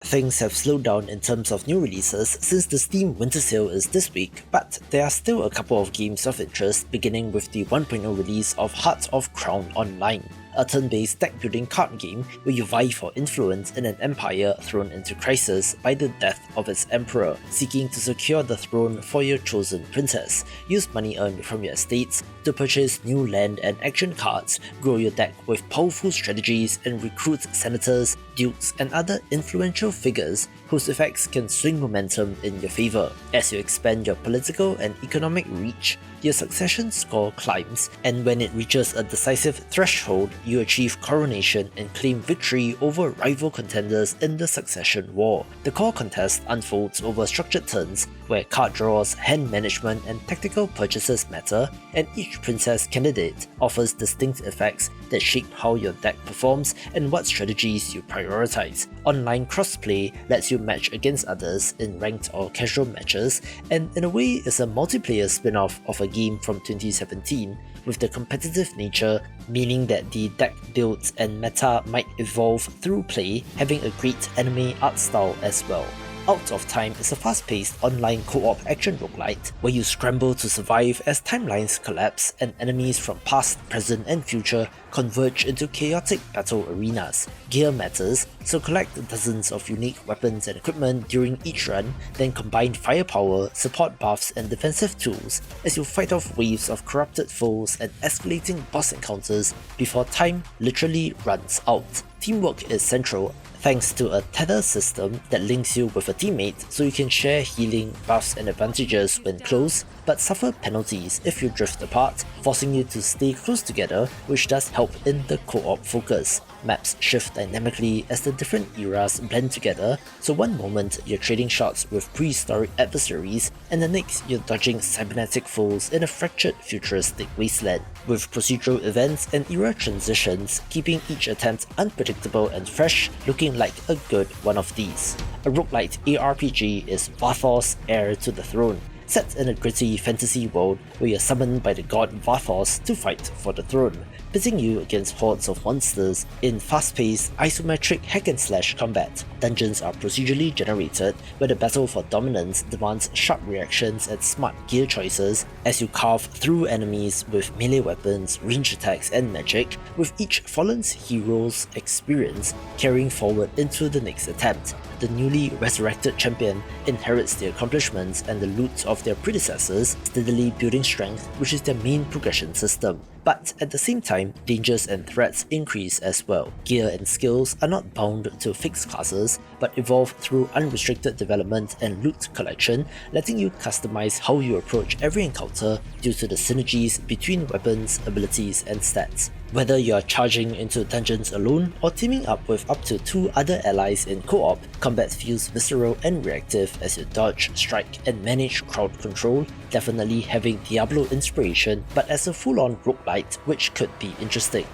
Things have slowed down in terms of new releases since the Steam Winter Sale is this week, but there are still a couple of games of interest, beginning with the 1.0 release of Heart of Crown Online, a turn-based deck-building card game where you vie for influence in an empire thrown into crisis by the death of its emperor. Seeking to secure the throne for your chosen princess, use money earned from your estates to purchase new land and action cards, grow your deck with powerful strategies, and recruit senators, dukes, and other influential figures whose effects can swing momentum in your favor. As you expand your political and economic reach, your succession score climbs, and when it reaches a decisive threshold, you achieve coronation and claim victory over rival contenders in the succession war. The core contest unfolds over structured turns, where card draws, hand management, and tactical purchases matter, and each princess candidate offers distinct effects that shape how your deck performs and what strategies you prioritize. Online crossplay lets you match against others in ranked or casual matches, and in a way is a multiplayer spin-off of a game from 2017, with the competitive nature meaning that the deck builds and meta might evolve through play, having a great anime art style as well. Out of Time is a fast-paced online co-op action roguelite where you scramble to survive as timelines collapse and enemies from past, present, and future converge into chaotic battle arenas. Gear matters, so collect dozens of unique weapons and equipment during each run, then combine firepower, support buffs, and defensive tools as you fight off waves of corrupted foes and escalating boss encounters before time literally runs out. Teamwork is central, thanks to a tether system that links you with a teammate so you can share healing, buffs, and advantages when close, but suffer penalties if you drift apart, forcing you to stay close together, which does help in the co-op focus. Maps shift dynamically as the different eras blend together, so one moment you're trading shots with prehistoric adversaries, and the next you're dodging cybernetic foes in a fractured futuristic wasteland, with procedural events and era transitions keeping each attempt unpredictable and fresh, looking like a good one of these. A roguelite ARPG is Varthos, Heir to the Throne, set in a gritty fantasy world where you're summoned by the god Varthos to fight for the throne, pitting you against hordes of monsters in fast-paced, isometric hack-and-slash combat. Dungeons are procedurally generated, where the battle for dominance demands sharp reactions and smart gear choices as you carve through enemies with melee weapons, range attacks, and magic, with each fallen hero's experience carrying forward into the next attempt. The newly resurrected champion inherits the accomplishments and the loot of their predecessors, steadily building strength, which is their main progression system. But at the same time, dangers and threats increase as well. Gear and skills are not bound to fixed classes, but evolve through unrestricted development and loot collection, letting you customize how you approach every encounter due to the synergies between weapons, abilities, and stats. Whether you're charging into dungeons alone or teaming up with up to 2 other allies in co-op, combat feels visceral and reactive as you dodge, strike, and manage crowd control, definitely having Diablo inspiration, but as a full-on roguelite, which could be interesting.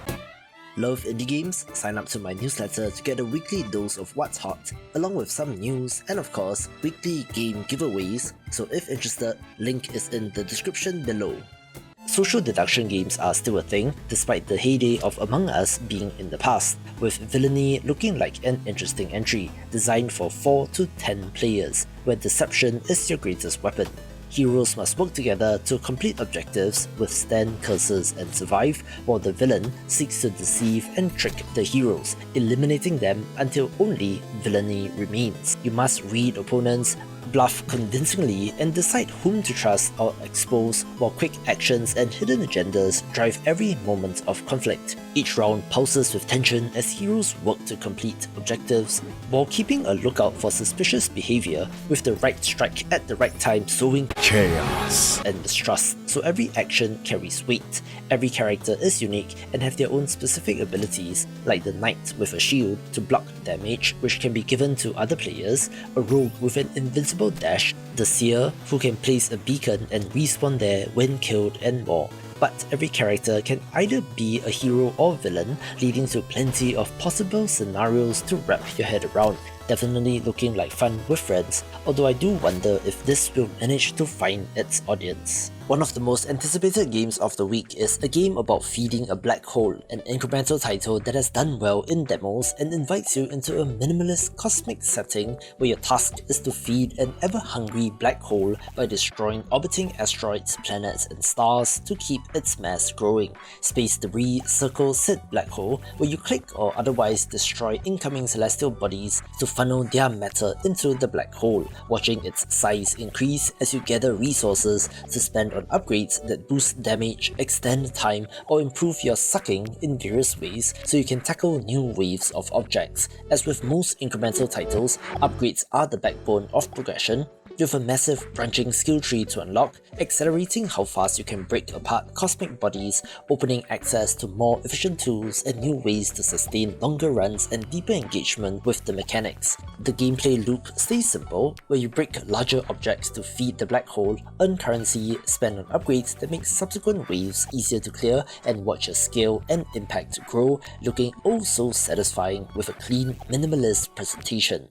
Love indie games? Sign up to my newsletter to get a weekly dose of what's hot, along with some news and of course, weekly game giveaways, so if interested, link is in the description below. Social deduction games are still a thing, despite the heyday of Among Us being in the past, with Villainy looking like an interesting entry, designed for 4 to 10 players, where deception is your greatest weapon. Heroes must work together to complete objectives, withstand curses, and survive, while the villain seeks to deceive and trick the heroes, eliminating them until only Villainy remains. You must read opponents, bluff convincingly, and decide whom to trust or expose, while quick actions and hidden agendas drive every moment of conflict. Each round pulses with tension as heroes work to complete objectives, while keeping a lookout for suspicious behavior, with the right strike at the right time sowing chaos and mistrust, so every action carries weight. Every character is unique and have their own specific abilities, like the knight with a shield to block damage, which can be given to other players, a rogue with an invincible dash, the seer, who can place a beacon and respawn there when killed, and more. But every character can either be a hero or villain, leading to plenty of possible scenarios to wrap your head around. Definitely looking like fun with friends, although I do wonder if this will manage to find its audience. One of the most anticipated games of the week is a game about feeding a black hole, an incremental title that has done well in demos and invites you into a minimalist cosmic setting where your task is to feed an ever-hungry black hole by destroying orbiting asteroids, planets and stars to keep its mass growing. Space debris circles said black hole where you click or otherwise destroy incoming celestial bodies to funnel their matter into the black hole, watching its size increase as you gather resources to spend on upgrades that boost damage, extend time, or improve your sucking in various ways so you can tackle new waves of objects. As with most incremental titles, upgrades are the backbone of progression, with a massive branching skill tree to unlock, accelerating how fast you can break apart cosmic bodies, opening access to more efficient tools and new ways to sustain longer runs and deeper engagement with the mechanics. The gameplay loop stays simple, where you break larger objects to feed the black hole, earn currency, spend on upgrades that make subsequent waves easier to clear, and watch your scale and impact grow, looking oh so satisfying with a clean, minimalist presentation.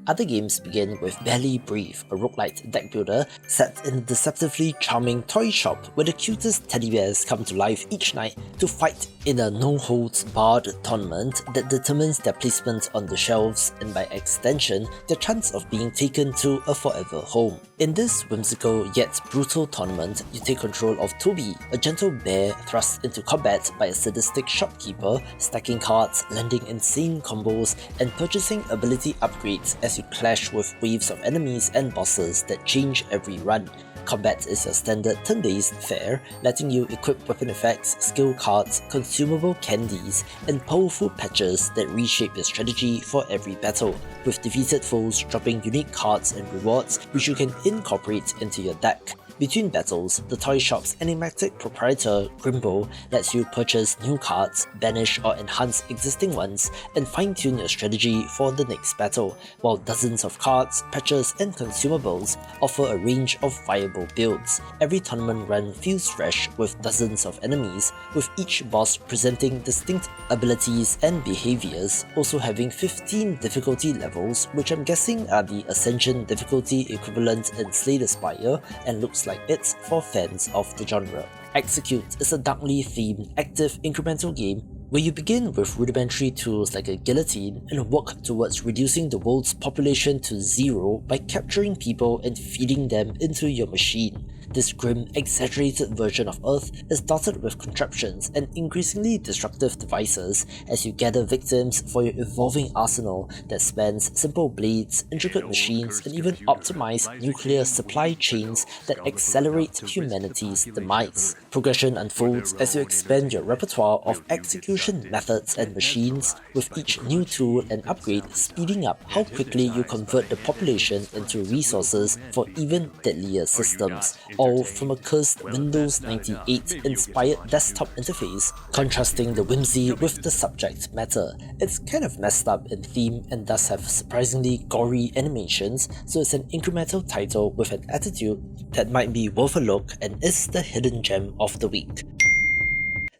Other games begin with Barely Breathe, a roguelite deck builder set in a deceptively charming toy shop where the cutest teddy bears come to life each night to fight in a no-holds-barred tournament that determines their placement on the shelves and by extension, their chance of being taken to a forever home. In this whimsical yet brutal tournament, you take control of Toby, a gentle bear thrust into combat by a sadistic shopkeeper, stacking cards, landing insane combos, and purchasing ability upgrades as you clash with waves of enemies and bosses that change every run. Combat is your standard turn-based fare, letting you equip weapon effects, skill cards, consumable candies, and powerful patches that reshape your strategy for every battle, with defeated foes dropping unique cards and rewards which you can incorporate into your deck. Between battles, the toy shop's enigmatic proprietor, Grimbo, lets you purchase new cards, banish or enhance existing ones, and fine-tune your strategy for the next battle, while dozens of cards, patches, and consumables offer a range of viable builds. Every tournament run feels fresh with dozens of enemies, with each boss presenting distinct abilities and behaviors, also having 15 difficulty levels, which I'm guessing are the Ascension difficulty equivalent in Slay the Spire, and looks like it's for fans of the genre. Execute is a darkly themed, active incremental game where you begin with rudimentary tools like a guillotine and work towards reducing the world's population to zero by capturing people and feeding them into your machine. This grim, exaggerated version of Earth is dotted with contraptions and increasingly destructive devices as you gather victims for your evolving arsenal that spans simple blades, intricate machines, and even optimized nuclear supply chains that accelerate humanity's demise. Progression unfolds as you expand your repertoire of execution methods and machines, with each new tool and upgrade speeding up how quickly you convert the population into resources for even deadlier systems, all from a cursed Windows 98 inspired desktop interface, contrasting the whimsy with the subject matter. It's kind of messed up in theme and does have surprisingly gory animations, so it's an incremental title with an attitude that might be worth a look and is the hidden gem of the week.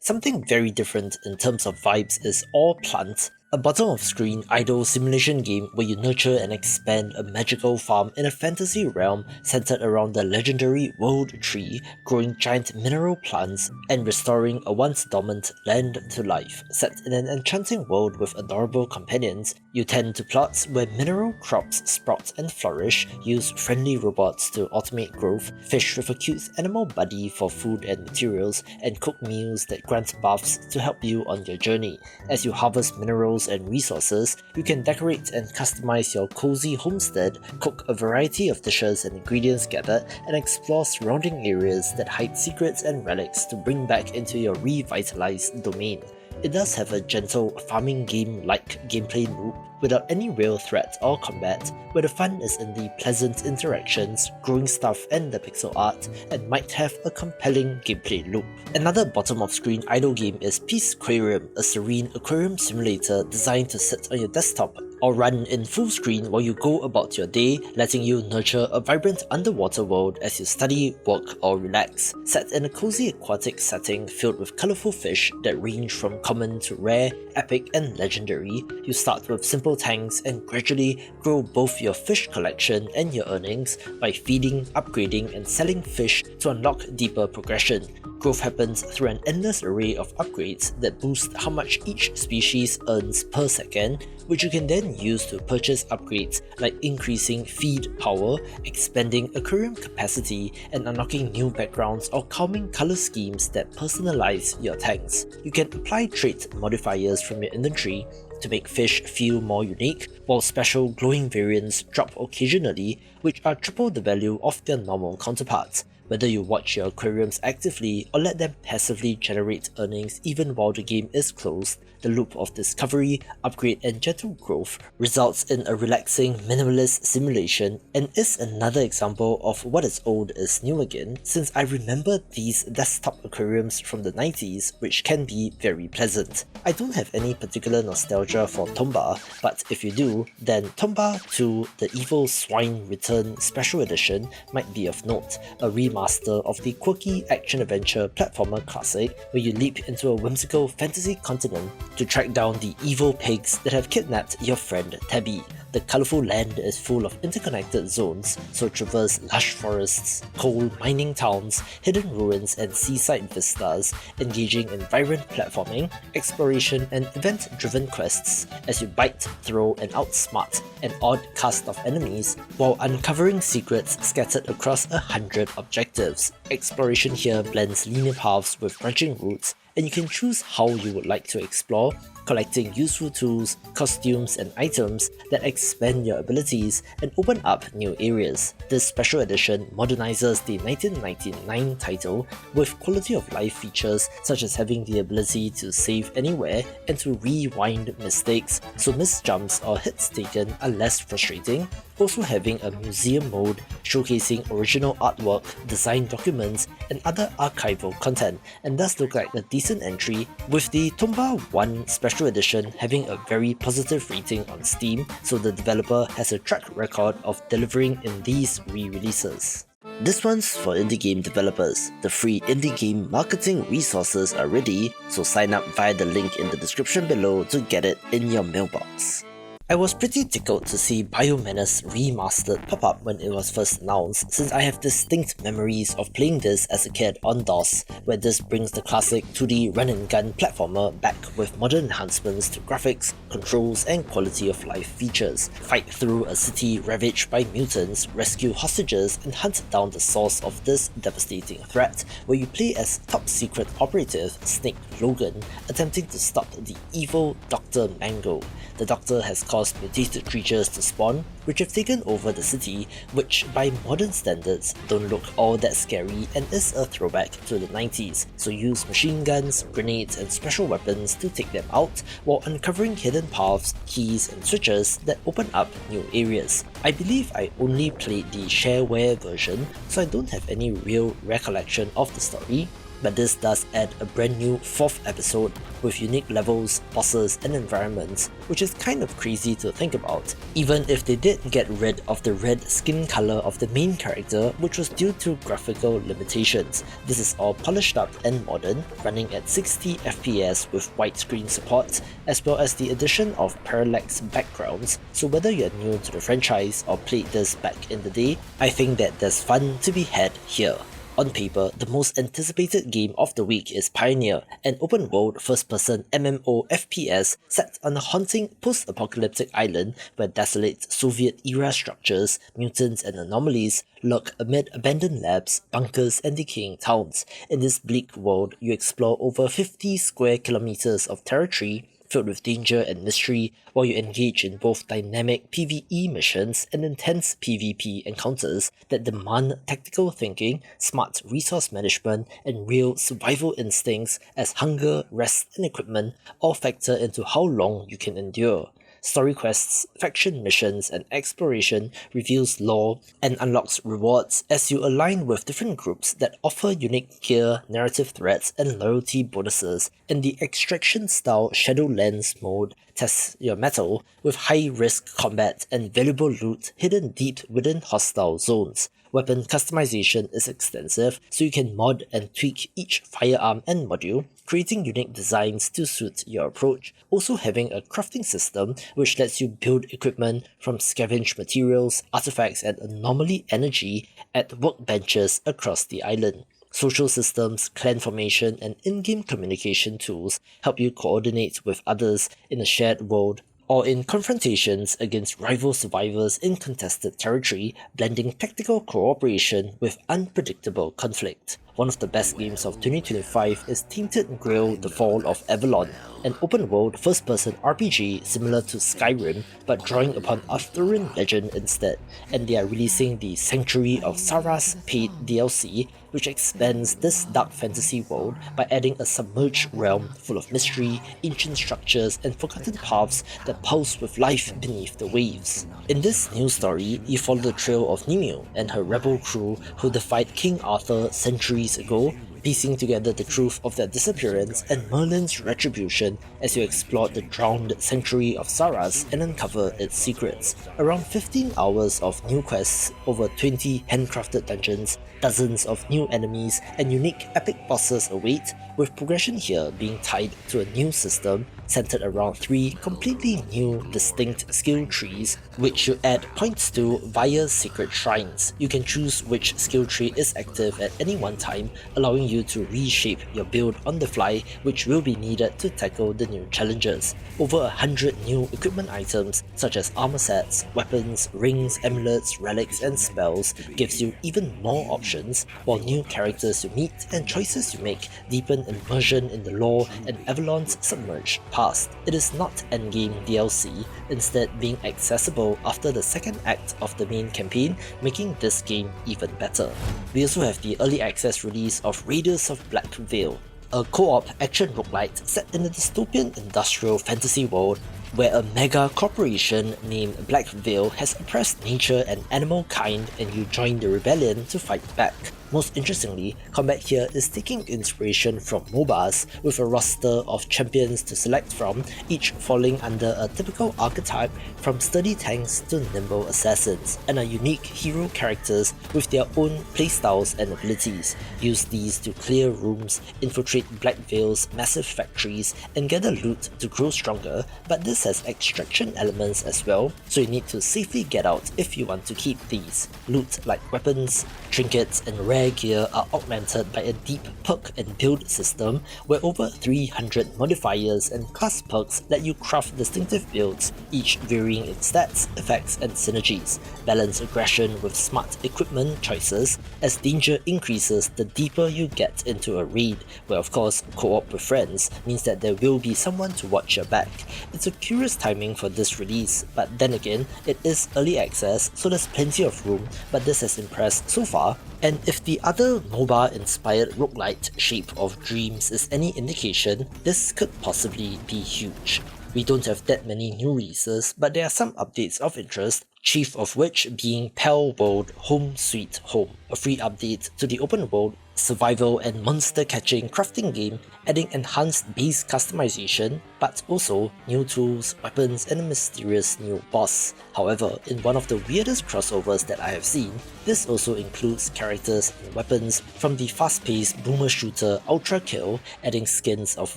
Something very different in terms of vibes is OrePlant, a bottom-of-screen idle simulation game where you nurture and expand a magical farm in a fantasy realm centered around the legendary World Tree, growing giant mineral plants and restoring a once dormant land to life. Set in an enchanting world with adorable companions, you tend to plots where mineral crops sprout and flourish, use friendly robots to automate growth, fish with a cute animal buddy for food and materials, and cook meals that grant buffs to help you on your journey. As you harvest minerals and resources, you can decorate and customize your cozy homestead, cook a variety of dishes and ingredients gathered, and explore surrounding areas that hide secrets and relics to bring back into your revitalized domain. It does have a gentle farming game-like gameplay loop without any real threat or combat, where the fun is in the pleasant interactions, growing stuff and the pixel art, and might have a compelling gameplay loop. Another bottom-of-screen idle game is Peacequarium, a serene aquarium simulator designed to sit on your desktop or run in full screen while you go about your day, letting you nurture a vibrant underwater world as you study, work, or relax. Set in a cozy aquatic setting filled with colourful fish that range from common to rare, epic, and legendary, you start with simple tanks and gradually grow both your fish collection and your earnings by feeding, upgrading, and selling fish to unlock deeper progression. Growth happens through an endless array of upgrades that boost how much each species earns per second, which you can then use to purchase upgrades like increasing feed power, expanding aquarium capacity, and unlocking new backgrounds or calming color schemes that personalize your tanks. You can apply trait modifiers from your inventory to make fish feel more unique, while special glowing variants drop occasionally, which are triple the value of their normal counterparts. Whether you watch your aquariums actively or let them passively generate earnings even while the game is closed, the loop of discovery, upgrade, and gentle growth results in a relaxing, minimalist simulation and is another example of what is old is new again, since I remember these desktop aquariums from the 90s, which can be very pleasant. I don't have any particular nostalgia for Tomba, but if you do, then Tomba 2 The Evil Swine Return Special Edition might be of note, a remaster of the quirky action-adventure platformer classic where you leap into a whimsical fantasy continent to track down the evil pigs that have kidnapped your friend Tabby. The colourful land is full of interconnected zones, so traverse lush forests, coal mining towns, hidden ruins, and seaside vistas, engaging in vibrant platforming, exploration, and event-driven quests as you bite, throw, and outsmart an odd cast of enemies while uncovering secrets scattered across 100 objectives. Exploration here blends linear paths with branching routes, and you can choose how you would like to explore, collecting useful tools, costumes, and items that expand your abilities and open up new areas. This special edition modernizes the 1999 title with quality of life features such as having the ability to save anywhere and to rewind mistakes so missed jumps or hits taken are less frustrating, also having a museum mode showcasing original artwork, design documents, and other archival content, and does look like a decent entry, with the Tomba 1 Special Edition having a very positive rating on Steam, so the developer has a track record of delivering in these re-releases. This one's for indie game developers. The free indie game marketing resources are ready, so sign up via the link in the description below to get it in your mailbox. I was pretty tickled to see Biomenace Remastered pop up when it was first announced, since I have distinct memories of playing this as a kid on DOS, where this brings the classic 2D run-and-gun platformer back with modern enhancements to graphics, controls, and quality of life features. Fight through a city ravaged by mutants, rescue hostages, and hunt down the source of this devastating threat, where you play as top-secret operative Snake Logan, attempting to stop the evil Dr. Mango. The Doctor has caused mutated creatures to spawn, which have taken over the city, which by modern standards don't look all that scary and is a throwback to the 90s, so use machine guns, grenades, and special weapons to take them out, while uncovering hidden paths, keys, and switches that open up new areas. I believe I only played the shareware version, so I don't have any real recollection of the story, but this does add a brand new 4th episode with unique levels, bosses, and environments, which is kind of crazy to think about, even if they did get rid of the red skin color of the main character, which was due to graphical limitations. This is all polished up and modern, running at 60 FPS with widescreen support, as well as the addition of parallax backgrounds, so whether you're new to the franchise or played this back in the day, I think that there's fun to be had here. On paper, the most anticipated game of the week is Pioneer, an open-world first-person MMO FPS set on a haunting post-apocalyptic island where desolate Soviet-era structures, mutants, and anomalies lurk amid abandoned labs, bunkers, and decaying towns. In this bleak world, you explore over 50 square kilometers of territory filled with danger and mystery, while you engage in both dynamic PvE missions and intense PvP encounters that demand tactical thinking, smart resource management, and real survival instincts as hunger, rest, and equipment all factor into how long you can endure. Story quests, faction missions, and exploration reveals lore and unlocks rewards as you align with different groups that offer unique gear, narrative threads, and loyalty bonuses. In the extraction-style Shadowlands mode, tests your mettle with high-risk combat and valuable loot hidden deep within hostile zones. Weapon customization is extensive, so you can mod and tweak each firearm and module, creating unique designs to suit your approach. Also having a crafting system which lets you build equipment from scavenged materials, artifacts and anomaly energy at workbenches across the island. Social systems, clan formation, and in-game communication tools help you coordinate with others in a shared world or in confrontations against rival survivors in contested territory, blending tactical cooperation with unpredictable conflict. One of the best games of 2025 is Tainted Grail: The Fall of Avalon, an open-world first-person RPG similar to Skyrim but drawing upon Arthurian legend instead, and they are releasing the Sanctuary of Saras paid DLC, which expands this dark fantasy world by adding a submerged realm full of mystery, ancient structures, and forgotten paths that pulse with life beneath the waves. In this new story, you follow the trail of Nimue and her rebel crew who defied King Arthur centuries ago, piecing together the truth of their disappearance and Merlin's retribution as you explore the drowned sanctuary of Saras and uncover its secrets. Around 15 hours of new quests, over 20 handcrafted dungeons, dozens of new enemies, and unique epic bosses await, with progression here being tied to a new system centered around 3 completely new distinct skill trees which you add points to via secret shrines. You can choose which skill tree is active at any one time, allowing you to reshape your build on the fly, which will be needed to tackle the new challenges. Over 100 new equipment items such as armor sets, weapons, rings, amulets, relics and spells gives you even more options, while new characters you meet and choices you make deepen immersion in the lore and Avalon's submerged past. It is not endgame DLC, instead being accessible after the second act of the main campaign, making this game even better. We also have the early access release of Raiders of Black Veil, a co-op action roguelite set in a dystopian industrial fantasy world where a mega corporation named Black Veil has oppressed nature and animal kind, and you join the rebellion to fight back. Most interestingly, combat here is taking inspiration from MOBAs, with a roster of champions to select from, each falling under a typical archetype from sturdy tanks to nimble assassins, and are unique hero characters with their own playstyles and abilities. Use these to clear rooms, infiltrate Black Veil's massive factories, and gather loot to grow stronger, but this has extraction elements as well, so you need to safely get out if you want to keep these. Loot like weapons, trinkets, and rare gear are augmented by a deep perk and build system where over 300 modifiers and class perks let you craft distinctive builds, each varying in stats, effects, and synergies. Balance aggression with smart equipment choices, as danger increases the deeper you get into a raid, where of course co-op with friends means that there will be someone to watch your back. It's a curious timing for this release, but then again, it is early access, so there's plenty of room, but this has impressed so far. And if the other MOBA-inspired roguelite Shape of Dreams is any indication, this could possibly be huge. We don't have that many new releases, but there are some updates of interest, chief of which being Pal World Home Sweet Home, a free update to the open world survival and monster catching crafting game, adding enhanced base customization, but also new tools, weapons, and a mysterious new boss. However, in one of the weirdest crossovers that I have seen, this also includes characters and weapons from the fast-paced boomer shooter Ultra Kill, adding skins of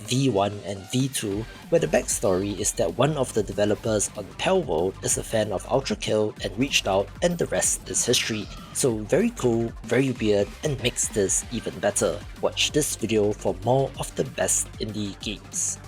V1 and V2, where the backstory is that one of the developers on Pal World is a fan of Ultra Kill and reached out, and the rest is history. So very cool, very weird, and makes this even better. Watch this video for more of the best indie games.